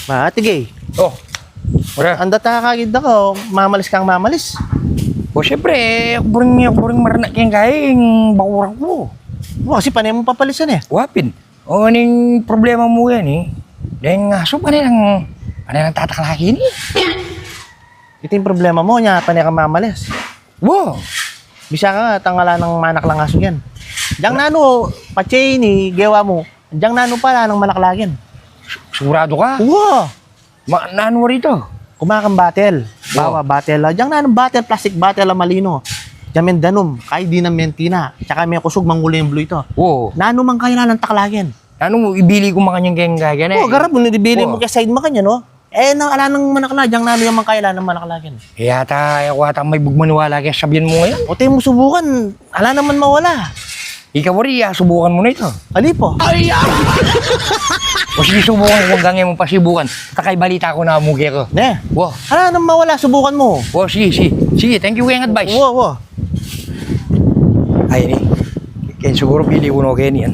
Matigay. Oh, wala. Anda ta kagid ako, mamalis kang mamalis. O syempre, kuburing marana kayang kaing bakurang ko. Kasi panay mo papalisan eh. Wapin. O aning problema mo yan eh. Dahil nga, so panay nang tataklakin eh. Ito yung problema mo niya, panay kang mamalis. Wow. Bisa ka nga, tangala ng manak lang aso yan. Diyang nano, patse ni, gewa mo. Diyang nano pala ng manaklagin. Sigurado ka? Wow! Naan mo rito? Kumakang battle. Bawa battle. Diyang nano battle, plastic battle ang malino. Diyang mendanum, kay di ng mentina. Tsaka may kusog mangulo yung blue ito. Oo. Nano man kayo na ng taklagin. Ano mo, ibili ko makanyang kayang gagyan eh. Garap mo, nilibili mo kaya side mo kanya, no? Ala nang manakla, diyang nano yung man kailan ng manaklagin. Yata, ako ata may bugmaniwala kaya sabihin mo ngayon. O tayo mo subukan, ala naman mawala. Ikaw rin, subukan mo na ito. Alipo. O sige, subukan ko hanggang ngayon mo pasibukan. Takay balita ko na mugi ko. Ne, Wow. ala naman mawala, subukan mo. Wow, sige. Sige, thank you kayang advice. Wow. Ay, ni. Kaya siguro pili ko na kayo niyan.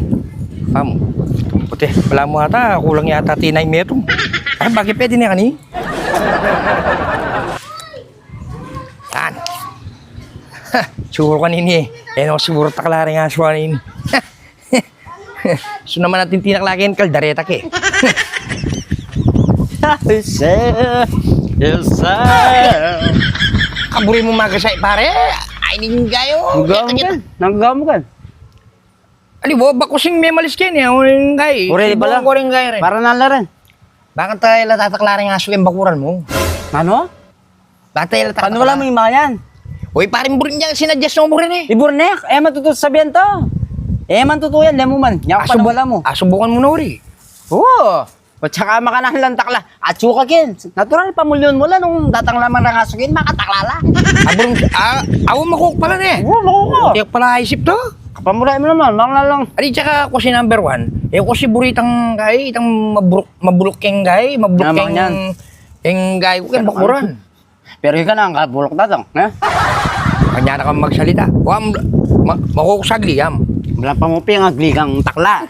Puti, wala mo ata. Kulang yata tinay metro. Ay, bakit pwede na kani? Yan. Siguro kanini eh. No, siguro taklari nga siya kanini. So naman natin tinaklakin, kaldareta ke. Yes, sir. Kaburi mo magasay, pare. Ay, ning gayo. Nagagawa mo kan? Ali, bako sing may malis kayo niya. Uring gay. Uri, di pala. Uring gay rin. Para nala rin. Bakit tayo tataklarin nga suking bakuran mo? Ano? Bakit tayo Paano wala mo yung mga yan? Uy, paring burin niya, sinadjust mo rin eh. Iburnek, matuto sabihan to. Matuto yan, lemo man. Yan pa wala mo. Subukan mo na uri. Oo. O tsaka makanahalan takla. At suka kin. Natural, pamulyon mo lang nung datang lamang na kasukin, makataklala. Awo makuk pala na eh. Oo, makuko. Tiyak pala isip to. Kapamuray mo naman, mga lang. Ali, tsaka ako si number 1. Ako si buritang gay, itang mabulok keng gay, mabulok Naman yan. keng gay ko keng bakuran. Pero ikaw na ang kabulok datang. Kanya na kang magsalita. Makukusagli, yam. Walang pamupi ang agligang takla.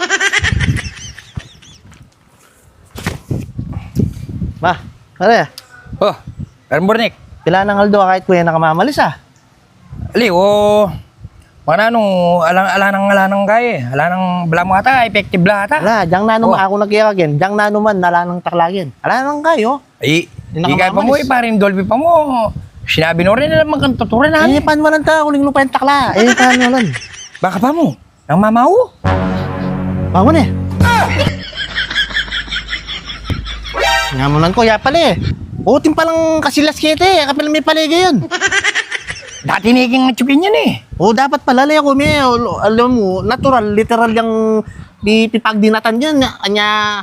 Ma, pare, Oh, Karan Burnik. pila ng aldo kahit kuya nakamamalis ah. Ali, mananong alanang gay. Alanang bala mo ata, effective la ata. Ala, diyang nano man ako nagkikagin. Diyang nano man, nala ng taklagin. Ala nang kayo. Ay, Hindi di kaya pa mo nakamamalis. parin Dolby pa mo. Sinabi no rin nila magkantuturan na. Pan mo lang ta, kuling lupa yung takla. Pan mo lang. Baka pa mo, nang mamaw. Bangon eh. Ngamunan ko, ya pala eh. Utim palang kasilas kete, kapil may paligay yun. Dati naging natsukin yan eh. Dapat pala lay ako may, alam mo, natural, literal yung pipagdinatan yan. Kanya,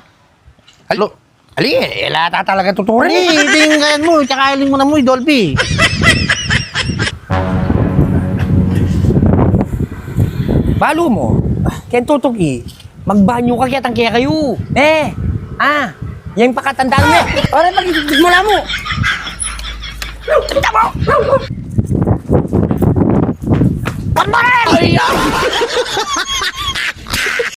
Ali, lata talaga tuturan eh. tingin mo, tsaka iling mo na mo, Dolby. Balo mo, kaya tutuki, magbanyo ka kaya tangkaya kayo. Yung pakatandaan mo eh. Oray, pag-ibig mo lang mo. Tanda mo! One more!